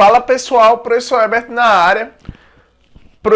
Fala pessoal, professor Herbert na área,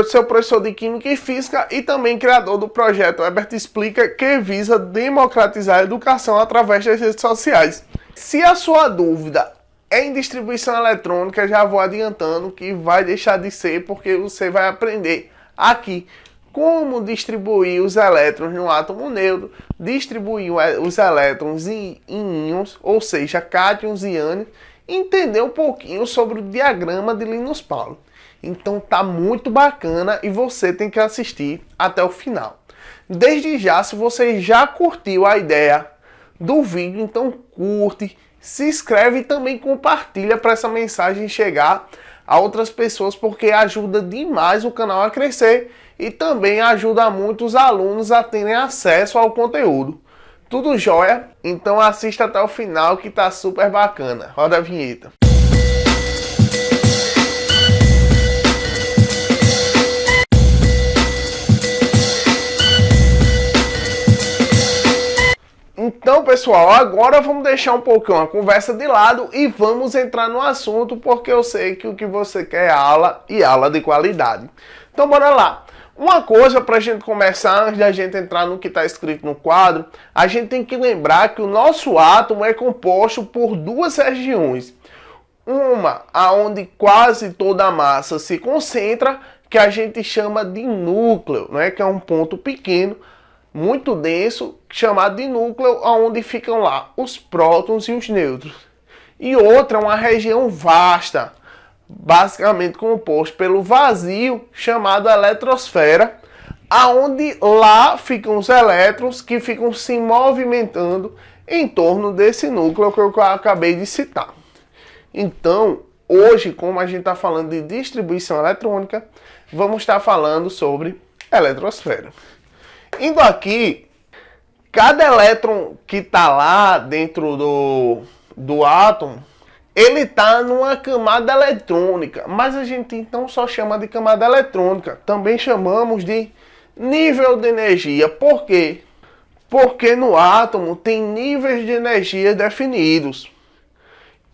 seu professor de Química e Física e também criador do projeto Herbert Explica, que visa democratizar a educação através das redes sociais. Se a sua dúvida é em distribuição eletrônica, já vou adiantando que vai deixar de ser, porque você vai aprender aqui como distribuir os elétrons no átomo neutro, distribuir os elétrons em íons, ou seja, cátions e ânions, entender um pouquinho sobre o diagrama de Linus Pauling. Então tá muito bacana e você tem que assistir até o final. Desde já, se você já curtiu a ideia do vídeo, então curte, se inscreve e também compartilha para essa mensagem chegar a outras pessoas, porque ajuda demais o canal a crescer e também ajuda muitos alunos a terem acesso ao conteúdo. Tudo jóia? Então assista até o final que tá super bacana. Roda a vinheta. Então, pessoal, agora vamos deixar um pouquinho a conversa de lado e vamos entrar no assunto, porque eu sei que o que você quer é aula e aula de qualidade. Então, bora lá. Uma coisa para a gente começar, antes da gente entrar no que está escrito no quadro, a gente tem que lembrar que o nosso átomo é composto por duas regiões. Uma, aonde quase toda a massa se concentra, que a gente chama de núcleo, né? Que é um ponto pequeno, muito denso, chamado de núcleo, onde ficam lá os prótons e os nêutrons. E outra, uma região vasta, basicamente composto pelo vazio, chamado eletrosfera, aonde lá ficam os elétrons que ficam se movimentando em torno desse núcleo que eu acabei de citar. Então, hoje, como a gente está falando de distribuição eletrônica, vamos estar falando sobre eletrosfera. Indo aqui, cada elétron que está lá dentro do átomo, ele está numa camada eletrônica, mas a gente então só chama de camada eletrônica. Também chamamos de nível de energia. Por quê? Porque no átomo tem níveis de energia definidos.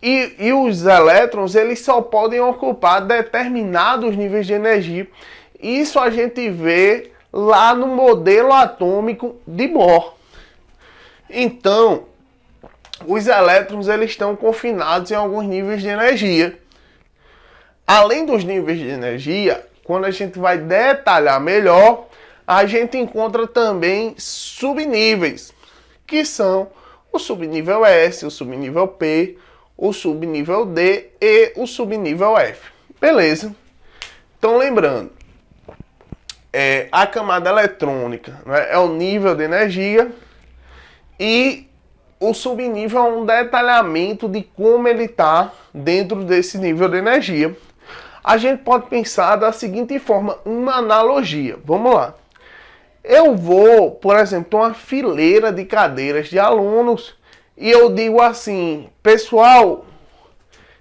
E os elétrons, eles só podem ocupar determinados níveis de energia. Isso a gente vê lá no modelo atômico de Bohr. Então, os elétrons eles estão confinados em alguns níveis de energia. Além dos níveis de energia, quando a gente vai detalhar melhor, a gente encontra também subníveis, que são o subnível S, o subnível P, o subnível D e o subnível F. Beleza? Então, lembrando, a camada eletrônica, né, é o nível de energia e o subnível é um detalhamento de como ele está dentro desse nível de energia. A gente pode pensar da seguinte forma, uma analogia. Vamos lá. Eu vou, por exemplo, ter uma fileira de cadeiras de alunos e eu digo assim, pessoal,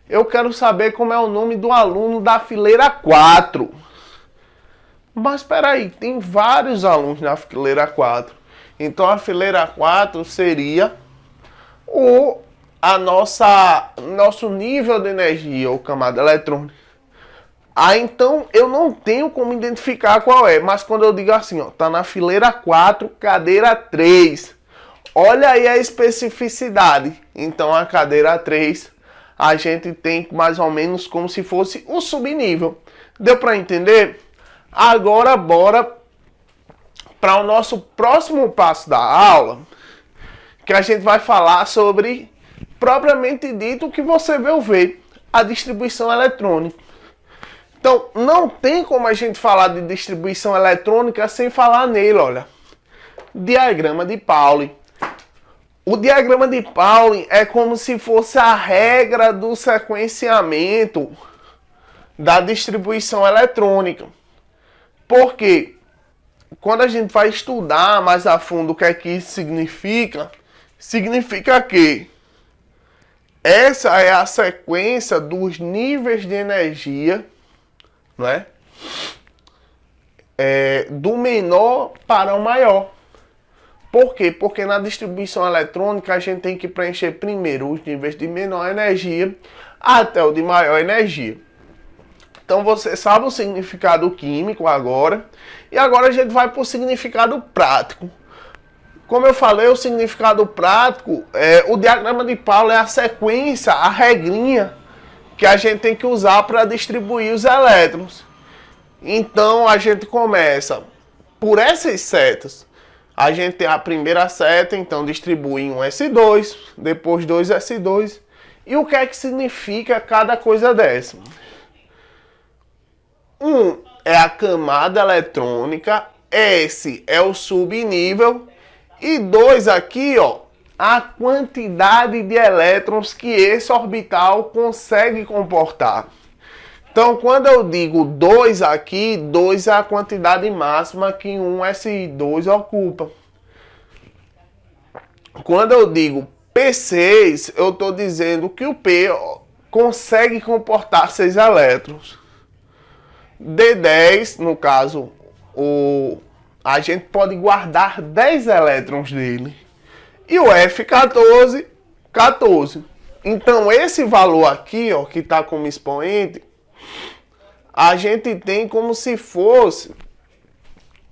eu quero saber como é o nome do aluno da fileira 4. Mas espera aí, tem vários alunos na fileira 4. Então a fileira 4 seria nosso nível de energia, ou camada eletrônica. Então eu não tenho como identificar qual é, mas quando eu digo assim, ó, tá na fileira 4, cadeira 3. Olha aí a especificidade. Então a cadeira 3, a gente tem mais ou menos como se fosse o subnível. Deu para entender? Agora bora para o nosso próximo passo da aula, que a gente vai falar sobre, propriamente dito, o que você veio ver, a distribuição eletrônica. Então, não tem como a gente falar de distribuição eletrônica sem falar nele, olha. Diagrama de Pauling. O diagrama de Pauling é como se fosse a regra do sequenciamento da distribuição eletrônica. Por quê? Quando a gente vai estudar mais a fundo o que é que isso significa, significa que essa é a sequência dos níveis de energia, não é? Do menor para o maior. Por quê? Porque na distribuição eletrônica a gente tem que preencher primeiro os níveis de menor energia, até o de maior energia. Então você sabe o significado químico agora. E agora a gente vai para o significado prático. Como eu falei, o significado prático, o diagrama de Pauli é a sequência, a regrinha que a gente tem que usar para distribuir os elétrons. Então a gente começa por essas setas. A gente tem a primeira seta, então distribui em um S2, depois 2 S2. E o que é que significa cada coisa dessa? 1 é a camada eletrônica, S é o subnível e 2 aqui, ó, a quantidade de elétrons que esse orbital consegue comportar. Então, quando eu digo 2 aqui, 2 é a quantidade máxima que um S2 ocupa. Quando eu digo P6, eu estou dizendo que o P consegue comportar 6 elétrons. D10, no caso, a gente pode guardar 10 elétrons dele. E o F14, 14. Então, esse valor aqui, ó, que está como expoente, a gente tem como se fosse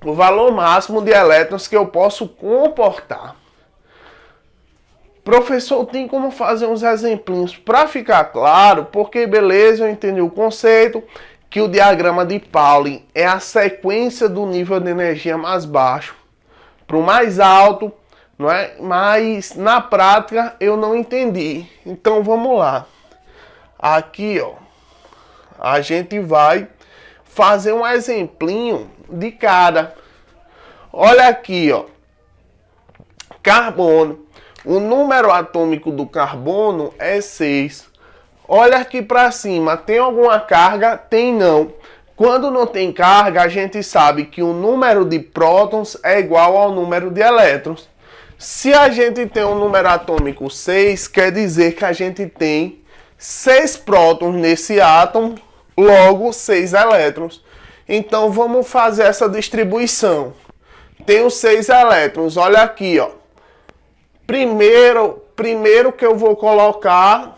o valor máximo de elétrons que eu posso comportar. Professor, tem como fazer uns exemplinhos para ficar claro? Porque, beleza, eu entendi o conceito, que o diagrama de Pauli é a sequência do nível de energia mais baixo para o mais alto, não é? Mas na prática eu não entendi. Então vamos lá. Aqui, ó, a gente vai fazer um exemplinho de cada. Olha aqui, ó. Carbono. O número atômico do carbono é 6. Olha aqui para cima, tem alguma carga? Tem não. Quando não tem carga, a gente sabe que o número de prótons é igual ao número de elétrons. Se a gente tem um número atômico 6, quer dizer que a gente tem 6 prótons nesse átomo, logo 6 elétrons. Então vamos fazer essa distribuição. Tenho 6 elétrons, olha aqui, ó. Primeiro que eu vou colocar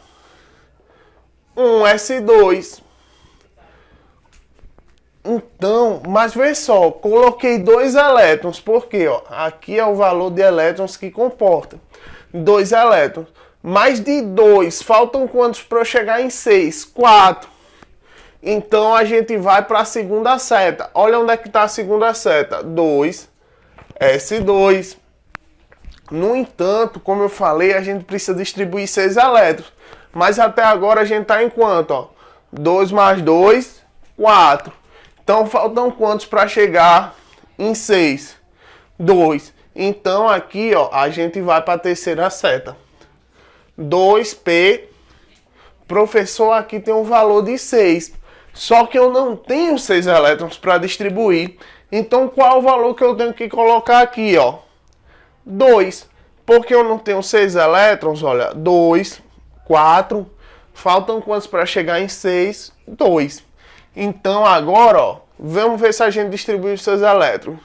um S2. Então, mas vê só, coloquei 2 elétrons, porque ó, aqui é o valor de elétrons que comporta. 2 elétrons. Mais de 2, faltam quantos para eu chegar em 6? 4. Então a gente vai para a segunda seta. Olha onde é que está a segunda seta. 2, S2. No entanto, como eu falei, a gente precisa distribuir 6 elétrons. Mas até agora a gente está em quanto? Ó? 2 mais 2, 4. Então faltam quantos para chegar em 6? 2. Então aqui, ó, a gente vai para a terceira seta. 2P. Professor, aqui tem um valor de 6. Só que eu não tenho 6 elétrons para distribuir. Então qual é o valor que eu tenho que colocar aqui, ó? 2. Porque eu não tenho 6 elétrons, olha, 2, 4. Faltam quantos para chegar em 6? 2. Então agora, ó, vamos ver se a gente distribui os seus elétrons.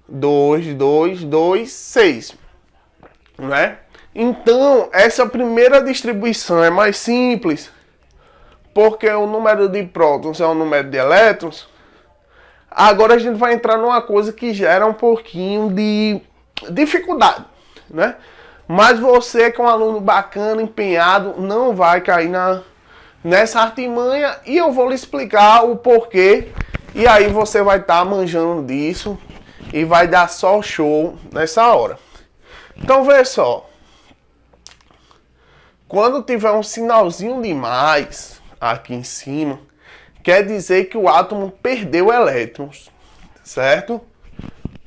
2, 2, 2, 6. Não é? Então, essa primeira distribuição é mais simples, porque o número de prótons é o número de elétrons. Agora a gente vai entrar numa coisa que gera um pouquinho de dificuldade, né? Mas você que é um aluno bacana, empenhado, não vai cair nessa artimanha e eu vou lhe explicar o porquê. E aí você vai estar manjando disso e vai dar só show nessa hora. Então vê só. Quando tiver um sinalzinho de mais aqui em cima, quer dizer que o átomo perdeu elétrons, certo?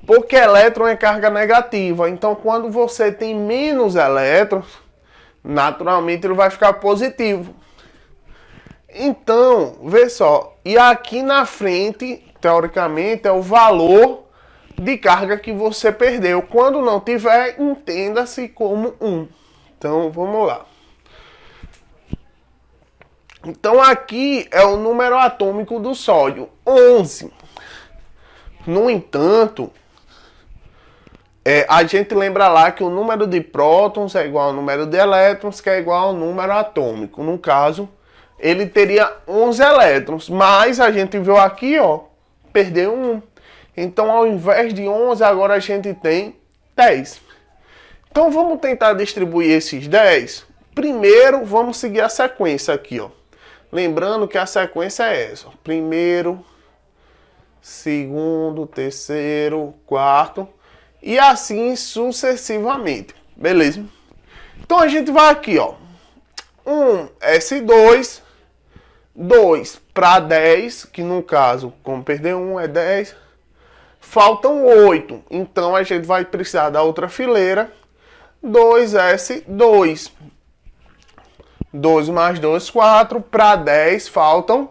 Porque elétron é carga negativa. Então, quando você tem menos elétrons, naturalmente ele vai ficar positivo. Então, vê só. E aqui na frente, teoricamente, é o valor de carga que você perdeu. Quando não tiver, entenda-se como 1. Então, vamos lá. Então, aqui é o número atômico do sódio, 11. No entanto, a gente lembra lá que o número de prótons é igual ao número de elétrons, que é igual ao número atômico. No caso, ele teria 11 elétrons, mas a gente viu aqui, ó, perdeu um. Então, ao invés de 11, agora a gente tem 10. Então, vamos tentar distribuir esses 10. Primeiro, vamos seguir a sequência aqui, ó. Lembrando que a sequência é essa. Primeiro, segundo, terceiro, quarto e assim sucessivamente. Beleza? Então, a gente vai aqui, ó. 1S2, 2 para 10, que no caso, como perder 1 é 10. Faltam 8, então a gente vai precisar da outra fileira. 2S2. 2 mais 2, 4. Para 10, faltam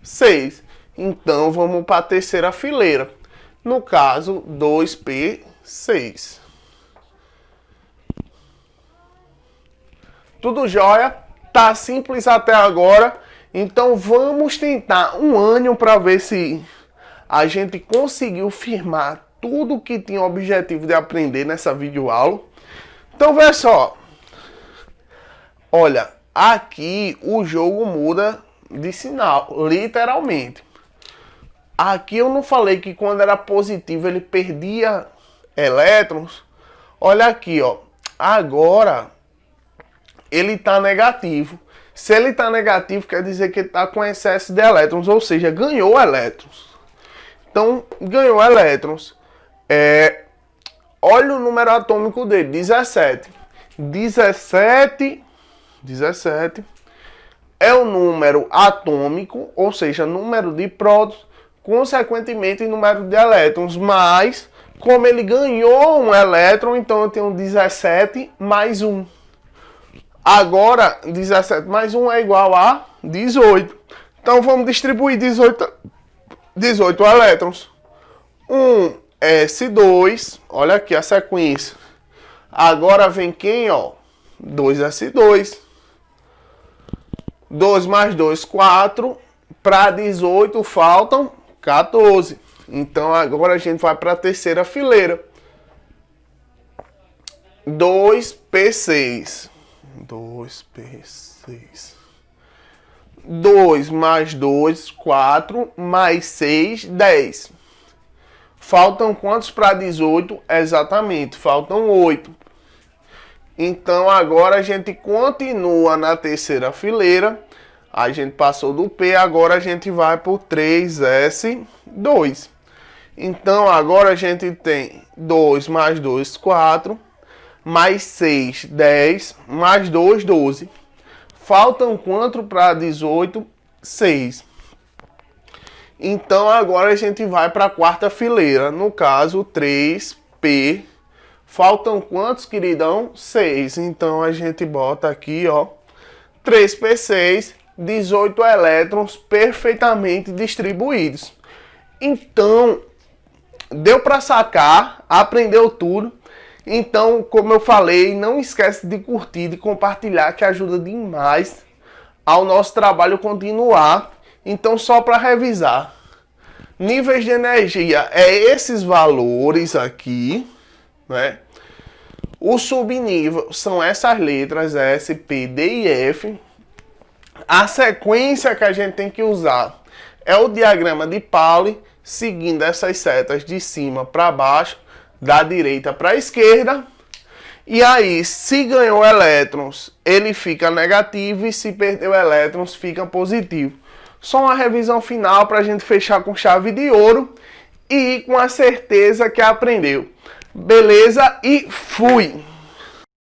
6. Então, vamos para a terceira fileira. No caso, 2P6. Tudo jóia? Tá simples até agora. Então, vamos tentar um ano para ver se a gente conseguiu firmar tudo que tinha o objetivo de aprender nessa videoaula. Então, veja só. Olha, aqui o jogo muda de sinal, literalmente. Aqui eu não falei que quando era positivo ele perdia elétrons. Olha aqui, ó. Agora ele está negativo. Se ele está negativo, quer dizer que ele está com excesso de elétrons, ou seja, ganhou elétrons. Então, ganhou elétrons. Olha o número atômico dele, 17. 17 é o número atômico, ou seja, número de prótons, consequentemente número de elétrons, mas como ele ganhou um elétron, então eu tenho 17 mais 1. Agora, 17 mais 1 é igual a 18. Então, vamos distribuir 18 elétrons. 1S2, olha aqui a sequência. Agora vem quem, ó? 2S2. 2 mais 2, 4. Para 18 faltam 14. Então agora a gente vai para a terceira fileira. 2P6. 2P6. 2 mais 2, 4. Mais 6, 10. Faltam quantos para 18? Exatamente, faltam 8. Então agora a gente continua na terceira fileira. A gente passou do P, agora a gente vai para o 3S2. Então agora a gente tem 2 mais 2, 4. Mais 6, 10. Mais 2, 12. Faltam quanto para 18? 6. Então agora a gente vai para a quarta fileira. No caso, 3P. Faltam quantos, queridão? 6. Então a gente bota aqui, ó. 3P6. 18 elétrons perfeitamente distribuídos. Então, deu para sacar, aprendeu tudo. Então, como eu falei, não esquece de curtir, de compartilhar, que ajuda demais ao nosso trabalho continuar. Então, só para revisar, níveis de energia é esses valores aqui, né? O subnível são essas letras S, P, D e F. A sequência que a gente tem que usar é o diagrama de Pauli, seguindo essas setas de cima para baixo, da direita para a esquerda. E aí, se ganhou elétrons, ele fica negativo, e se perdeu elétrons, fica positivo. Só uma revisão final para a gente fechar com chave de ouro e com a certeza que aprendeu. Beleza? E fui!